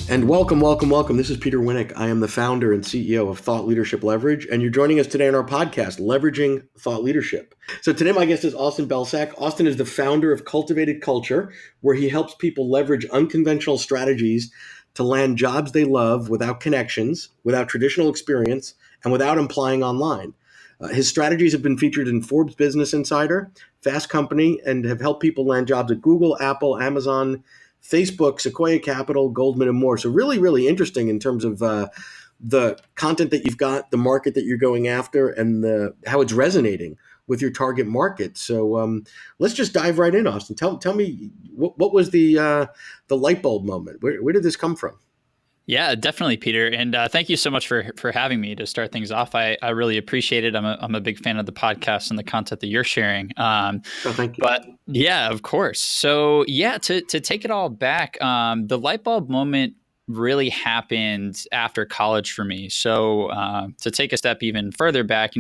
And welcome. This is Peter Winick. I am the founder and CEO of Thought Leadership Leverage, and you're joining us today on our podcast, Leveraging Thought Leadership. So today my guest is Austin Belcak. Austin is the founder of Cultivated Culture, where he helps people leverage unconventional strategies to land jobs they love without connections, without traditional experience, and without applying online. His strategies have been featured in Forbes Business Insider, Fast Company, and have helped people land jobs at Google, Apple, Amazon, Facebook, Sequoia Capital, Goldman, and more. So really interesting in terms of the content that you've got, the market that you're going after, and how it's resonating with your target market. So let's just dive right in, Austin. Tell me what was the light bulb moment? Where did this come from? Yeah, definitely, Peter. And thank you so much for having me to start things off. I really appreciate it. I'm a big fan of the podcast and the content that you're sharing. Thank you. But yeah, of course. So yeah, to take it all back, the light bulb moment really happened after college for me. So to take a step even further back,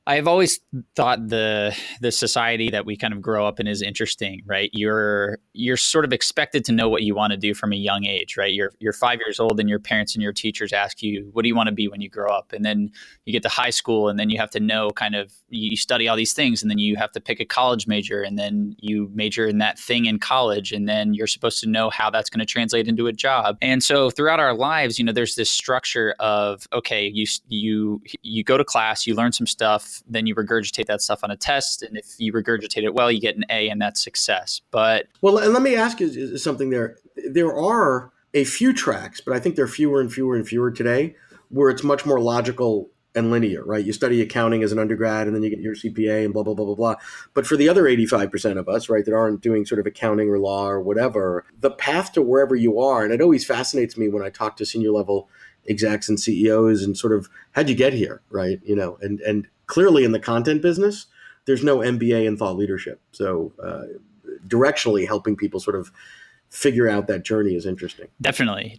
I've always thought the society that we kind of grow up in is interesting, right? You're sort of expected to know what you want to do from a young age, right? You're 5 years old and your parents and your teachers ask you, what do you want to be when you grow up? And then you get to high school and then you have to know you study all these things and then you have to pick a college major and then you major in that thing in college and then you're supposed to know how that's going to translate into a job. And so throughout our lives, there's this structure of, okay, you go to class, you learn some stuff, then you regurgitate that stuff on a test. And if you regurgitate it well, you get an A and that's success. But well, and let me ask you something there. There are a few tracks, but I think there are fewer and fewer today where it's much more logical and linear, right? You study accounting as an undergrad and then you get your CPA and blah, blah, blah, blah, blah. But for the other 85% of us, right, that aren't doing sort of accounting or law or whatever, the path to wherever you are, and it always fascinates me when I talk to senior level execs and CEOs and sort of how'd you get here, right? And clearly in the content business, there's no MBA in thought leadership. So directionally helping people sort of figure out that journey is interesting. Definitely.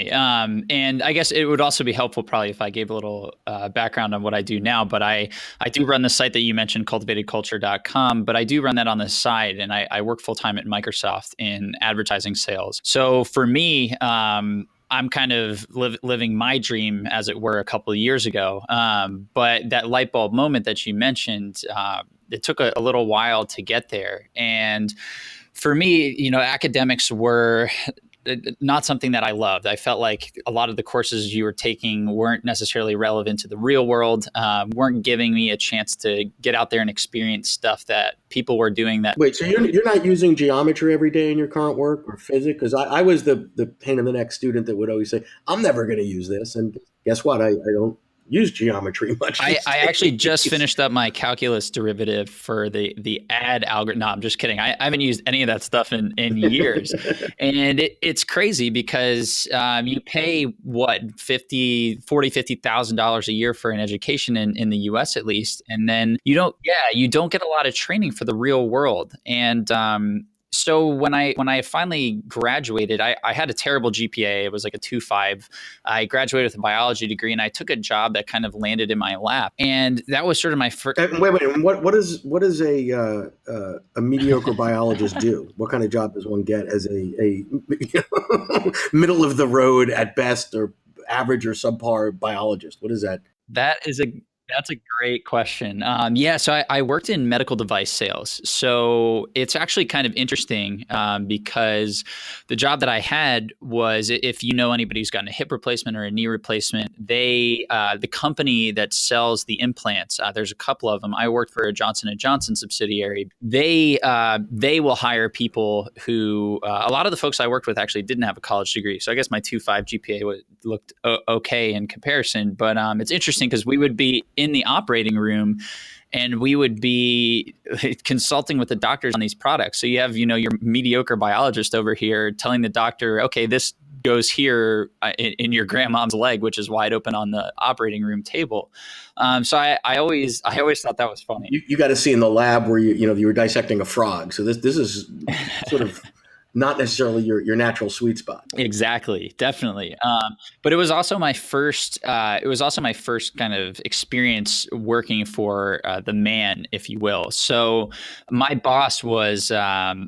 And I guess it would also be helpful probably if I gave a little background on what I do now, but I do run the site that you mentioned, cultivatedculture.com, but I do run that on the side and I work full-time at Microsoft in advertising sales. So for me, I'm kind of living my dream, as it were, a couple of years ago. But that light bulb moment that you mentioned, it took a little while to get there. And for me, academics were not something that I loved. I felt like a lot of the courses you were taking weren't necessarily relevant to the real world, weren't giving me a chance to get out there and experience stuff that people were doing. Wait, so you're not using geometry every day in your current work or physics? Because I was the pain in the neck student that would always say, I'm never going to use this. And guess what? I don't use geometry much. I actually just finished up my calculus derivative for the add algorithm. No, I'm just kidding. I haven't used any of that stuff in years. And it's crazy because you pay $50,000 a year for an education in the US at least. And then you don't get a lot of training for the real world. And so when I finally graduated, I had a terrible GPA. It was like a 2.5. I graduated with a biology degree, and I took a job that kind of landed in my lap. And that was sort of my first. Wait. What does a mediocre biologist do? What kind of job does one get as a middle of the road at best, or average or subpar biologist? What is that? That's a great question. So I worked in medical device sales. So it's actually kind of interesting because the job that I had was, if you know anybody who's gotten a hip replacement or a knee replacement, the company that sells the implants, there's a couple of them. I worked for a Johnson & Johnson subsidiary. They will hire people who, a lot of the folks I worked with actually didn't have a college degree. So I guess my 2.5 GPA looked okay in comparison. But it's interesting because we would be in the operating room and we would be consulting with the doctors on these products. So you have, your mediocre biologist over here telling the doctor, okay, this goes here in your grandmom's leg, which is wide open on the operating room table. So I always thought that was funny. You got to see in the lab where you were dissecting a frog. So this is sort of not necessarily your natural sweet spot. Exactly, definitely. But it was also my first. It was also my first kind of experience working for the man, if you will. So my boss was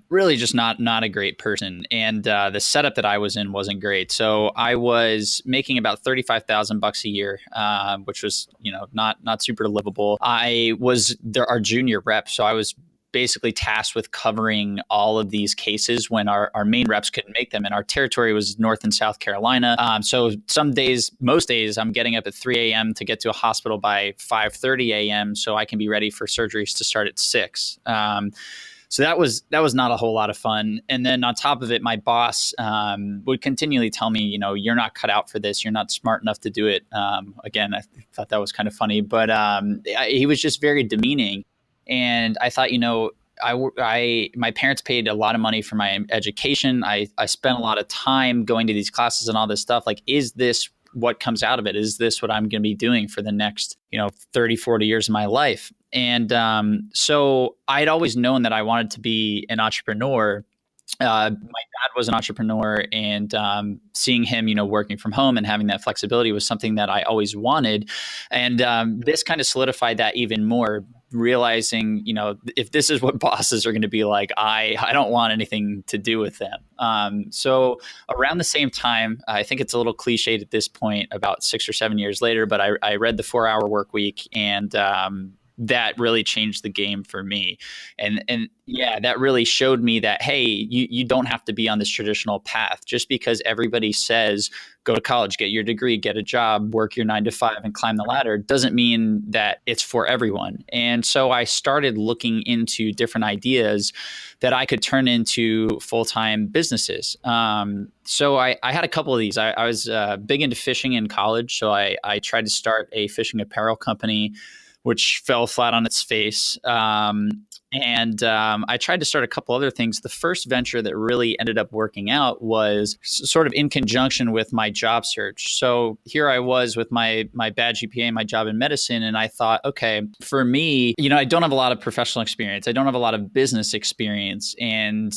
really just not a great person, and the setup that I was in wasn't great. So I was making about $35,000 a year, which was not super livable. I was our junior rep, so I was basically tasked with covering all of these cases when our main reps couldn't make them. And our territory was North and South Carolina. So some days, most days, I'm getting up at 3 a.m. to get to a hospital by 5:30 a.m. so I can be ready for surgeries to start at 6. So that was not a whole lot of fun. And then on top of it, my boss would continually tell me, you're not cut out for this. You're not smart enough to do it. Again, I thought that was kind of funny, but he was just very demeaning. And I thought, my parents paid a lot of money for my education. I spent a lot of time going to these classes and all this stuff. Like, is this what comes out of it? Is this what I'm going to be doing for the next, 30, 40 years of my life? And so I'd always known that I wanted to be an entrepreneur. My dad was an entrepreneur, and seeing him, working from home and having that flexibility was something that I always wanted. And this kind of solidified that even more, realizing, if this is what bosses are going to be like, I don't want anything to do with them. So around the same time, I think it's a little cliched at this point, about 6 or 7 years later, but I read The 4 Hour Work Week, and that really changed the game for me. And yeah, that really showed me that, hey, you don't have to be on this traditional path. Just because everybody says go to college, get your degree, get a job, work your 9 to 5 and climb the ladder, doesn't mean that it's for everyone. And so I started looking into different ideas that I could turn into full-time businesses. So I had a couple of these. I was big into fishing in college. So I tried to start a fishing apparel company, which fell flat on its face. And I tried to start a couple other things. The first venture that really ended up working out was sort of in conjunction with my job search. So here I was with my bad GPA, my job in medicine, and I thought, okay, for me, I don't have a lot of professional experience. I don't have a lot of business experience. And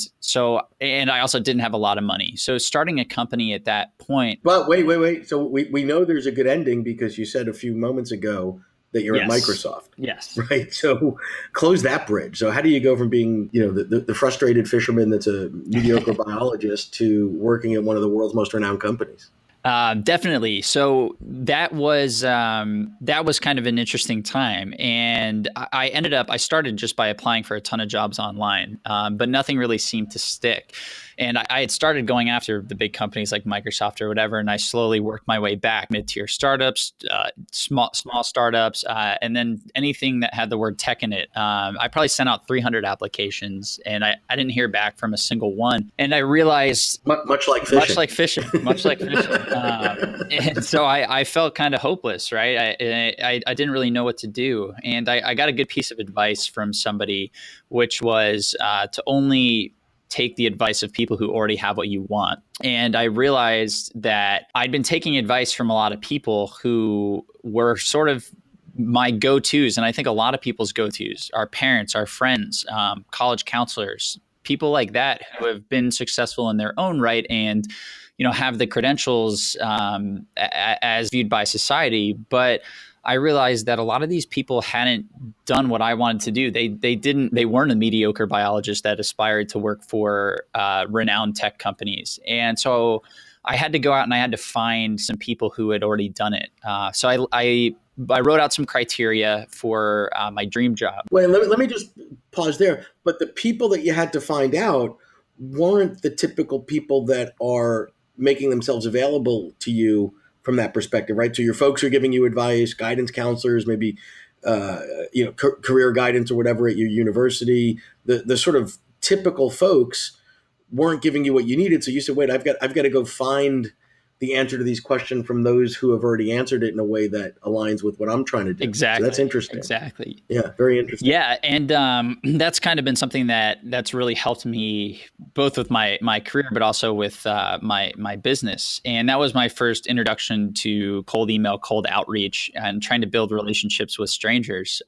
I also didn't have a lot of money. So starting a company at that point. But wait. So we know there's a good ending, because you said a few moments ago that you're at Microsoft. Yes. Right. So close that bridge. So how do you go from being, the frustrated fisherman that's a mediocre biologist to working at one of the world's most renowned companies? Definitely. So that was kind of an interesting time. And I started just by applying for a ton of jobs online, but nothing really seemed to stick. And I had started going after the big companies like Microsoft or whatever, and I slowly worked my way back, mid-tier startups, small startups, and then anything that had the word tech in it. I probably sent out 300 applications, and I didn't hear back from a single one. And I realized, much like fishing. And so I felt kind of hopeless, right? I didn't really know what to do, and I got a good piece of advice from somebody, which was to only take the advice of people who already have what you want. And I realized that I'd been taking advice from a lot of people who were sort of my go-tos. And I think a lot of people's go-tos, our parents, our friends, college counselors, people like that who have been successful in their own right and, have the credentials as viewed by society. But I realized that a lot of these people hadn't done what I wanted to do. They weren't a mediocre biologist that aspired to work for renowned tech companies. And so I had to go out and I had to find some people who had already done it. So I wrote out some criteria for my dream job. Wait, let me just pause there. But the people that you had to find out weren't the typical people that are making themselves available to you from that perspective, right? So your folks are giving you advice, guidance counselors, maybe career guidance or whatever at your university. The sort of typical folks weren't giving you what you needed. So you said, wait, I've got to go find the answer to these questions from those who have already answered it in a way that aligns with what I'm trying to do. So that's Exactly. interesting. Exactly. Yeah, very interesting. Yeah, and that's kind of been something that's really helped me both with my career, but also with my business. And that was my first introduction to cold email, cold outreach, and trying to build relationships with strangers,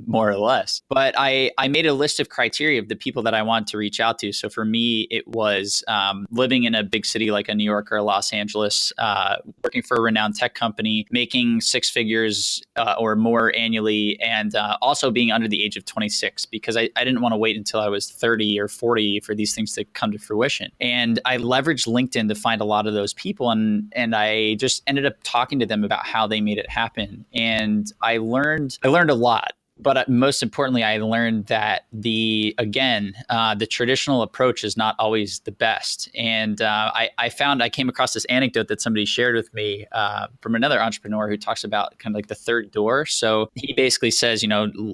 more or less. But I made a list of criteria of the people that I wanted to reach out to. So for me, it was living in a big city like a New York or a Los Angeles, working for a renowned tech company, making six figures or more annually, and also being under the age of 26, because I didn't want to wait until I was 30 or 40 for these things to come to fruition. And I leveraged LinkedIn to find a lot of those people, and I just ended up talking to them about how they made it happen. And I learned a lot. But most importantly, I learned that the traditional approach is not always the best. And I came across this anecdote that somebody shared with me from another entrepreneur who talks about kind of like the third door. So he basically says,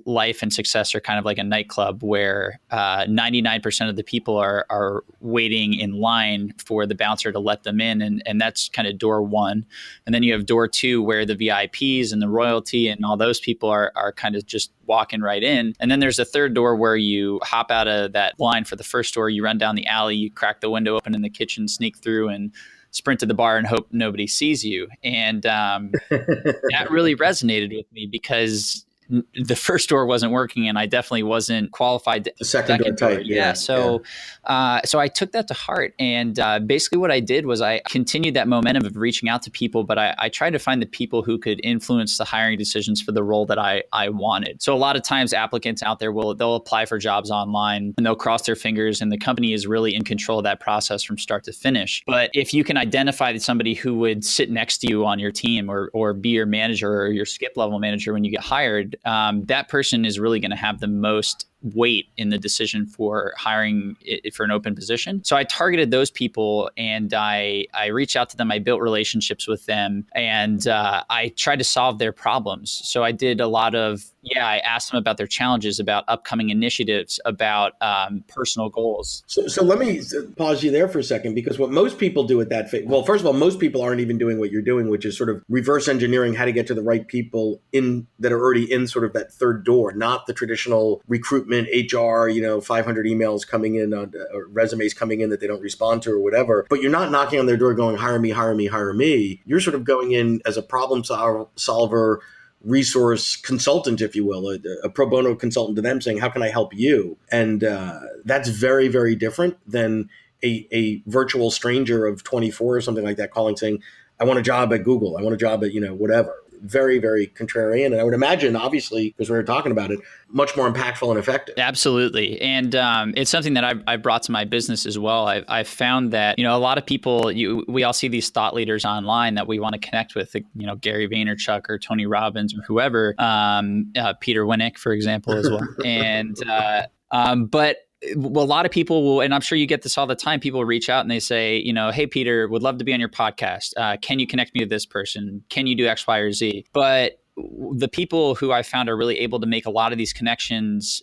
life and success are kind of like a nightclub where 99% of the people are waiting in line for the bouncer to let them in. And that's kind of door one. And then you have door two, where the VIPs and the royalty and all those people are kind of just walking right in. And then there's a third door where you hop out of that line for the first door, you run down the alley, you crack the window open in the kitchen, sneak through and sprint to the bar and hope nobody sees you. And that really resonated with me because the first door wasn't working and I definitely wasn't qualified to the second door type. Yeah. So I took that to heart. And basically what I did was I continued that momentum of reaching out to people, but I tried to find the people who could influence the hiring decisions for the role that I wanted. So a lot of times applicants out there they'll apply for jobs online and they'll cross their fingers and the company is really in control of that process from start to finish. But if you can identify somebody who would sit next to you on your team or be your manager or your skip level manager when you get hired, that person is really going to have the most weight in the decision for hiring for an open position. So I targeted those people and I reached out to them. I built relationships with them and I tried to solve their problems. So I did a lot of, I asked them about their challenges, about upcoming initiatives, about personal goals. So let me pause you there for a second, because what most people do at that phase, well, first of all, most people aren't even doing what you're doing, which is sort of reverse engineering how to get to the right people that are already in sort of that third door, not the traditional recruitment, HR, 500 emails coming in, or resumes coming in that they don't respond to or whatever. But you're not knocking on their door going, hire me, hire me, hire me. You're sort of going in as a problem solver, resource consultant, if you will, a pro bono consultant to them, saying, how can I help you? And that's very, very different than a virtual stranger of 24 or something like that calling saying, I want a job at Google. I want a job at, whatever. Very, very contrarian. And I would imagine, obviously, because we were talking about it, much more impactful and effective. Absolutely. And it's something that I've brought to my business as well. I've found that, a lot of people, we all see these thought leaders online that we want to connect with, Gary Vaynerchuk or Tony Robbins or whoever, Peter Winick, for example, as well. And but a lot of people will, and I'm sure you get this all the time, people reach out and they say, hey, Peter, would love to be on your podcast. Can you connect me to this person? Can you do X, Y, or Z? But the people who I found are really able to make a lot of these connections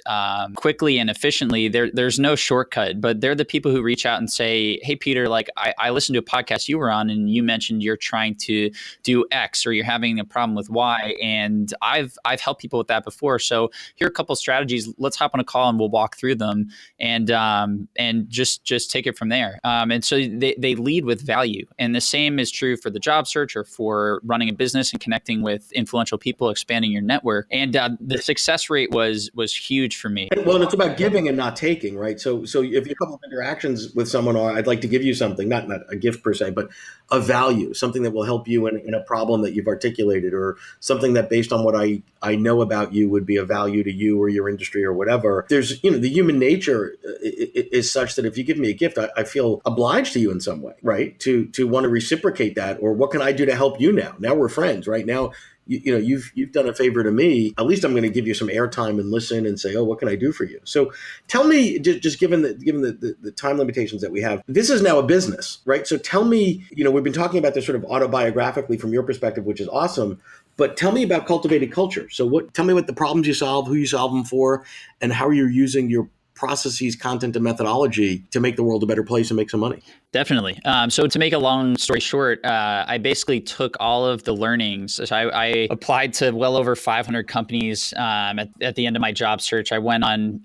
quickly and efficiently. There's no shortcut, but they're the people who reach out and say, hey, Peter, like I listened to a podcast you were on and you mentioned you're trying to do X or you're having a problem with Y. And I've helped people with that before. So here are a couple of strategies. Let's hop on a call and we'll walk through them and just take it from there. And so they lead with value. And the same is true for the job search or for running a business and connecting with influential people, expanding your network. And the success rate was huge for me. Well, it's about giving and not taking, right? So if you have a couple of interactions with someone, or I'd like to give you something, not a gift per se, but a value, something that will help you in a problem that you've articulated, or something that based on what I know about you would be of value to you or your industry or whatever. There's, the human nature is such that if you give me a gift, I feel obliged to you in some way, right? To want to reciprocate that, or what can I do to help you now? Now we're friends, right? Now, you've done a favor to me. At least I'm going to give you some airtime and listen and say, oh, what can I do for you? So tell me, just given the time limitations that we have, this is now a business, right? So tell me, we've been talking about this sort of autobiographically from your perspective, which is awesome. But tell me about Cultivated Culture. So tell me what the problems you solve, who you solve them for, and how you're using your processes, content, and methodology to make the world a better place and make some money. Definitely. So to make a long story short, I basically took all of the learnings. So I applied to well over 500 companies at the end of my job search. I went on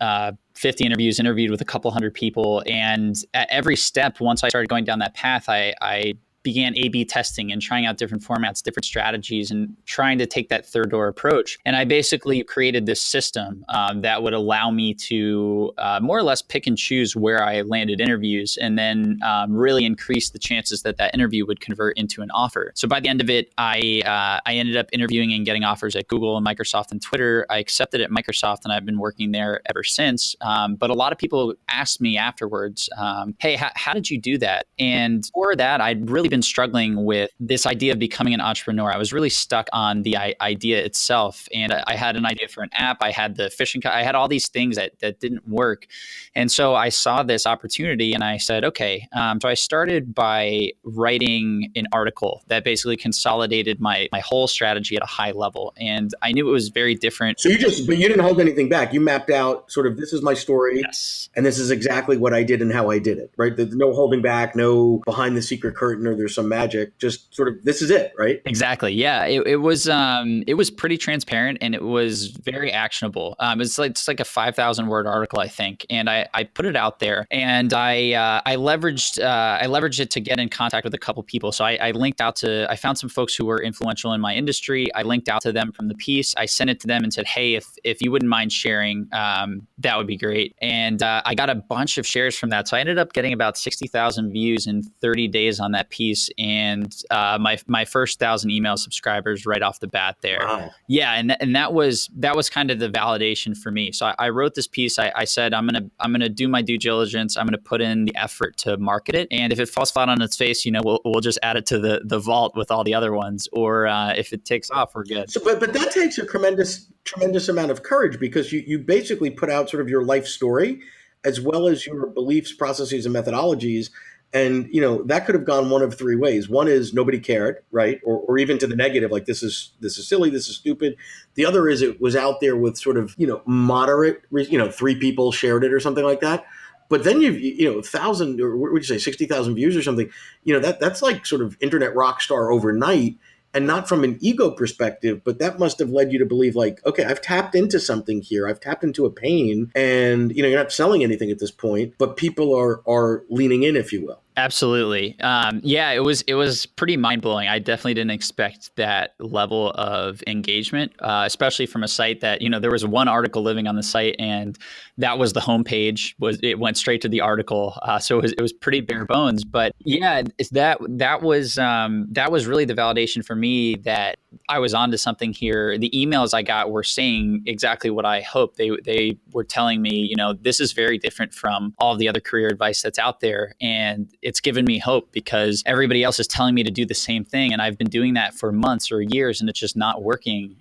50 interviews, interviewed with a couple hundred people. And at every step, once I started going down that path, I began A/B testing and trying out different formats, different strategies, and trying to take that third door approach. And I basically created this system that would allow me to more or less pick and choose where I landed interviews, and then really increase the chances that that interview would convert into an offer. So by the end of it, I ended up interviewing and getting offers at Google and Microsoft and Twitter. I accepted at Microsoft, and I've been working there ever since. But a lot of people asked me afterwards, hey, how did you do that? And for that, I'd really been struggling with this idea of becoming an entrepreneur. I was really stuck on the idea itself. And I had an idea for an app. I had the fishing, I had all these things that didn't work. And so I saw this opportunity and I said, okay. So I started by writing an article that basically consolidated my whole strategy at a high level. And I knew it was very different. So but you didn't hold anything back. You mapped out sort of, this is my story. Yes. And this is exactly what I did and how I did it, right? There's no holding back, no behind the secret curtain or there's some magic, just sort of, this is it, right? Exactly. Yeah. It was pretty transparent and it was very actionable. It's like a 5,000 word article, I think. And I put it out there and I leveraged it to get in contact with a couple people. So I found some folks who were influential in my industry. I linked out to them from the piece. I sent it to them and said, hey, if you wouldn't mind sharing, that would be great. And I got a bunch of shares from that. So I ended up getting about 60,000 views in 30 days on that piece. And my first 1,000 email subscribers right off the bat there. Wow. Yeah. And that was kind of the validation for me. So I wrote this piece. I said, I'm going to do my due diligence. I'm going to put in the effort to market it. And if it falls flat on its face, we'll just add it to the vault with all the other ones. Or if it takes off, we're good. So, but that takes a tremendous amount of courage because you basically put out sort of your life story as well as your beliefs, processes, and methodologies. And, that could have gone one of three ways. One is nobody cared, right? Or even to the negative, like this is silly, this is stupid. The other is it was out there with sort of, moderate, 3 people shared it or something like that. But then you've, 1,000 or what would you say, 60,000 views or something, that's like sort of internet rock star overnight. And not from an ego perspective, but that must have led you to believe like, okay, I've tapped into something here. I've tapped into a pain and, you're not selling anything at this point, but people are leaning in, if you will. Absolutely. Yeah, it was pretty mind blowing. I definitely didn't expect that level of engagement, especially from a site that, there was one article living on the site and that was the homepage. It went straight to the article. So it was pretty bare bones. But yeah, that was really the validation for me that I was onto something here. The emails I got were saying exactly what I hoped. They were telling me, this is very different from all the other career advice that's out there. And it's given me hope because everybody else is telling me to do the same thing. And I've been doing that for months or years and it's just not working.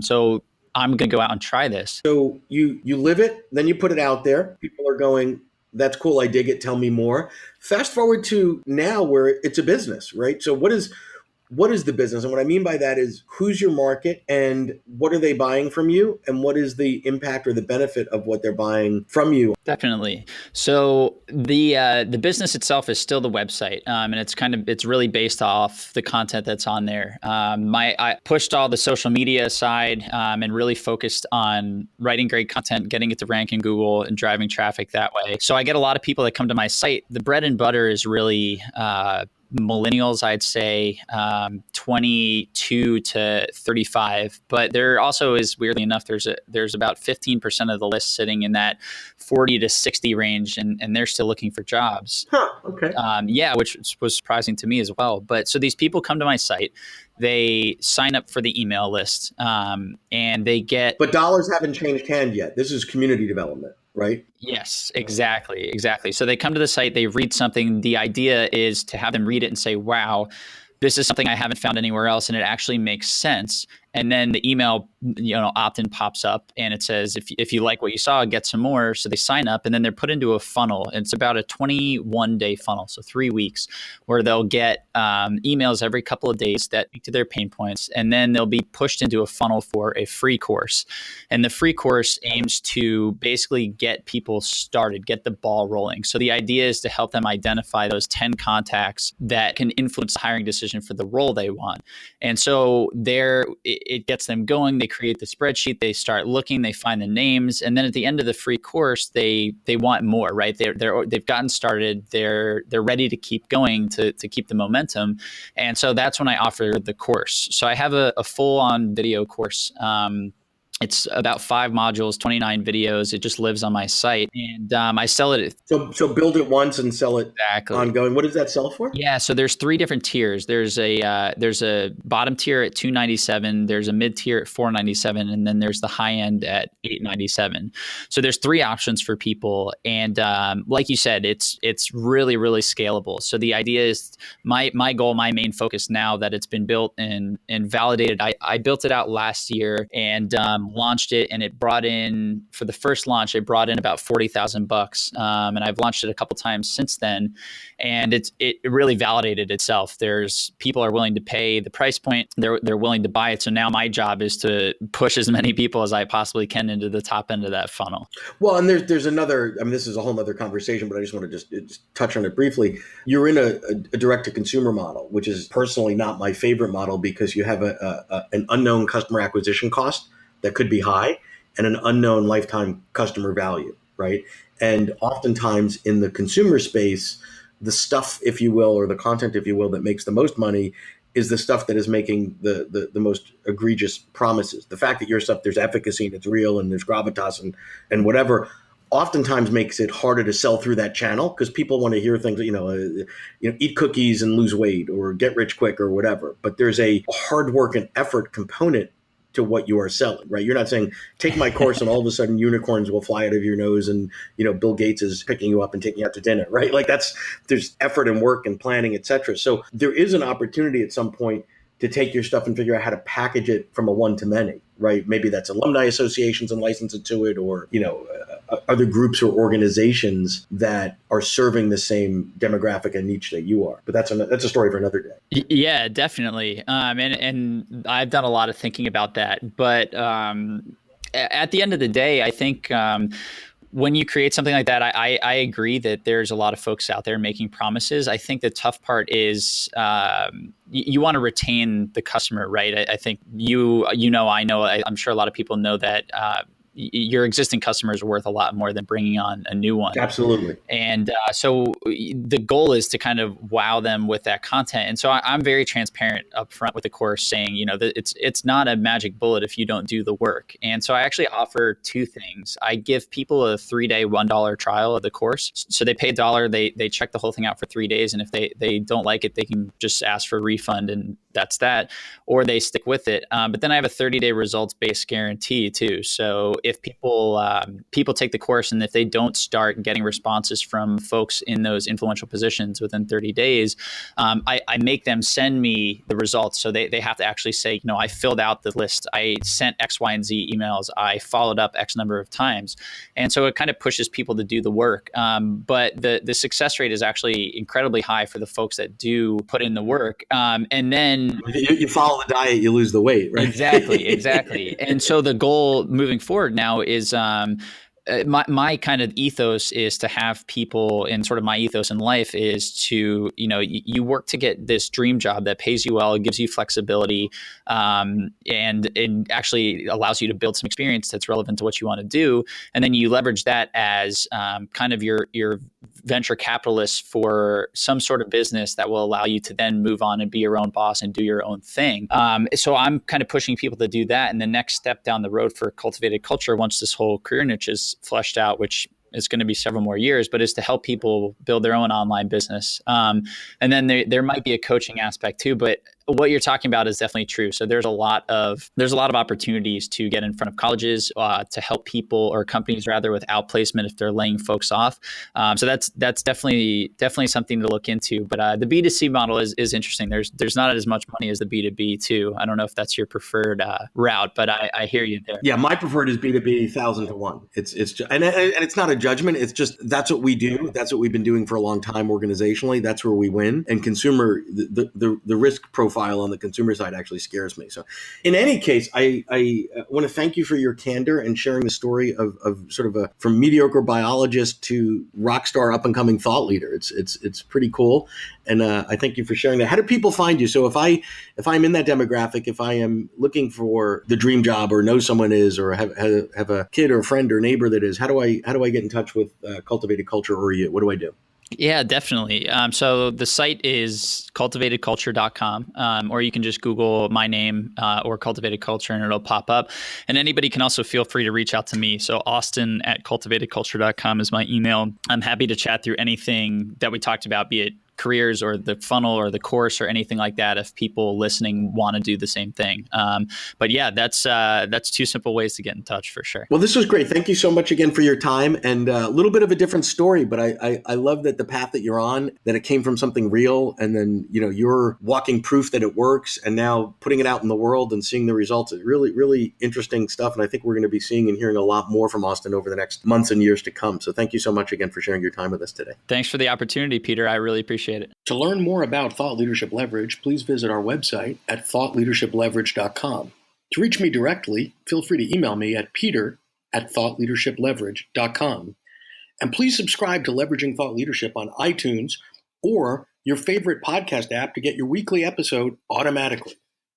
So I'm going to go out and try this. So you live it, then you put it out there. People are going, that's cool. I dig it. Tell me more. Fast forward to now where it's a business, right? So what is the business? And what I mean by that is who's your market and what are they buying from you? And what is the impact or the benefit of what they're buying from you? Definitely. So the business itself is still the website. And it's really based off the content that's on there. I pushed all the social media aside and really focused on writing great content, getting it to rank in Google and driving traffic that way. So I get a lot of people that come to my site. The bread and butter is really millennials, I'd say 22 to 35, but there also is, weirdly enough, there's about 15% of the list sitting in that 40 to 60 range, and they're still looking for jobs. Huh, okay. Yeah, which was surprising to me as well. But so these people come to my site, they sign up for the email list, and they get. But dollars haven't changed hand yet. This is community development, right? Yes, exactly. So they come to the site, they read something. The idea is to have them read it and say, wow, this is something I haven't found anywhere else. And it actually makes sense. And then the email, opt-in pops up and it says, if you like what you saw, get some more. So they sign up and then they're put into a funnel. And it's about a 21-day funnel, so 3 weeks, where they'll get emails every couple of days that speak to their pain points. And then they'll be pushed into a funnel for a free course. And the free course aims to basically get people started, get the ball rolling. So the idea is to help them identify those 10 contacts that can influence the hiring decision for the role they want. And so there, it gets them going. They create the spreadsheet. They start looking. They find the names, and then at the end of the free course, they want more. Right? They've gotten started. They're ready to keep going to keep the momentum. And so that's when I offer the course. So I have a full-on video course. It's about 5 modules, 29 videos. It just lives on my site, and I sell it. So build it once and sell it Exactly. ongoing. What does that sell for? Yeah, so there's 3 different tiers. There's a bottom tier at $297. There's a mid tier at $497, and then there's the high end at $897. So there's 3 options for people, and like you said, it's really really scalable. So the idea is my goal, my main focus now that it's been built and validated. I built it out last year and launched it, and it brought in, for the first launch, it brought in about $40,000, and I've launched it a couple times since then, and it really validated itself. There's people are willing to pay the price point. They're willing to buy it. So now my job is to push as many people as I possibly can into the top end of that funnel. Well, and there's another. I mean, this is a whole other conversation, but I just want to just touch on it briefly. You're in a direct to consumer model, which is personally not my favorite model because you have an unknown customer acquisition cost that could be high and an unknown lifetime customer value, right? And oftentimes in the consumer space, the stuff, if you will, or the content, if you will, that makes the most money is the stuff that is making the most egregious promises. The fact that your stuff, there's efficacy and it's real and there's gravitas and whatever, oftentimes makes it harder to sell through that channel because people want to hear things, eat cookies and lose weight or get rich quick or whatever. But there's a hard work and effort component to what you are selling, right? You're not saying, take my course and all of a sudden unicorns will fly out of your nose and, Bill Gates is picking you up and taking you out to dinner, right? Like there's effort and work and planning, et cetera. So there is an opportunity at some point to take your stuff and figure out how to package it from a one to many, right? Maybe that's alumni associations and license it to it, or, other groups or organizations that are serving the same demographic and niche that you are. But that's a story for another day. Yeah, definitely. And I've done a lot of thinking about that. But at the end of the day, I think when you create something like that, I agree that there's a lot of folks out there making promises. I think the tough part is you want to retain the customer, right? I think I know, I'm sure a lot of people know that your existing customers are worth a lot more than bringing on a new one. Absolutely. And so the goal is to kind of wow them with that content. And so I'm very transparent up front with the course saying, that it's not a magic bullet if you don't do the work. And so I actually offer 2 things. I give people a 3-day $1 trial of the course. So they pay $1, they check the whole thing out for 3 days. And if they don't like it, they can just ask for a refund and that's that, or they stick with it. But then I have a 30-day results-based guarantee too. So if people take the course and if they don't start getting responses from folks in those influential positions within 30 days, I make them send me the results. So they have to actually say, I filled out the list. I sent X, Y, and Z emails. I followed up X number of times. And so it kind of pushes people to do the work. But the success rate is actually incredibly high for the folks that do put in the work. And then you follow the diet, you lose the weight, right? Exactly. And so the goal moving forward now is my kind of ethos is to have people, and sort of my ethos in life is to, you work to get this dream job that pays you well, gives you flexibility, and actually allows you to build some experience that's relevant to what you want to do. And then you leverage that as kind of your venture capitalist for some sort of business that will allow you to then move on and be your own boss and do your own thing. So I'm kind of pushing people to do that. And the next step down the road for Cultivated Culture, once this whole career niche is fleshed out, which is going to be several more years, but is to help people build their own online business. And then there might be a coaching aspect too, but what you're talking about is definitely true. So there's a lot of opportunities to get in front of colleges to help people or companies rather with outplacement if they're laying folks off. So that's definitely something to look into. But the B2C model is interesting. There's not as much money as the B2B too. I don't know if that's your preferred route, but I hear you there. Yeah, my preferred is B2B 1,000 to 1. It's just, and it's not a judgment. It's just that's what we do. That's what we've been doing for a long time organizationally. That's where we win. And consumer, the risk profile on the consumer side actually scares me. So, in any case, I want to thank you for your candor and sharing the story of sort of from mediocre biologist to rock star up and coming thought leader. It's pretty cool, and I thank you for sharing that. How do people find you? So if I'm in that demographic, if I am looking for the dream job or know someone is or have a kid or a friend or neighbor that is, how do I get in touch with Cultivated Culture or you? What do I do? Yeah, definitely. So the site is cultivatedculture.com, or you can just Google my name or Cultivated Culture and it'll pop up. And anybody can also feel free to reach out to me. So Austin at cultivatedculture.com is my email. I'm happy to chat through anything that we talked about, be it careers or the funnel or the course or anything like that if people listening want to do the same thing. But yeah, that's two simple ways to get in touch for sure. Well, this was great. Thank you so much again for your time, and a little bit of a different story, but I love that the path that you're on, that it came from something real, and then you're walking proof that it works, and now putting it out in the world and seeing the results. It's really, really interesting stuff, and I think we're going to be seeing and hearing a lot more from Austin over the next months and years to come. So thank you so much again for sharing your time with us today. Thanks for the opportunity, Peter. I really appreciate it. To learn more about Thought Leadership Leverage, please visit our website at thoughtleadershipleverage.com. To reach me directly, feel free to email me at peter@thoughtleadershipleverage.com. And please subscribe to Leveraging Thought Leadership on iTunes or your favorite podcast app to get your weekly episode automatically.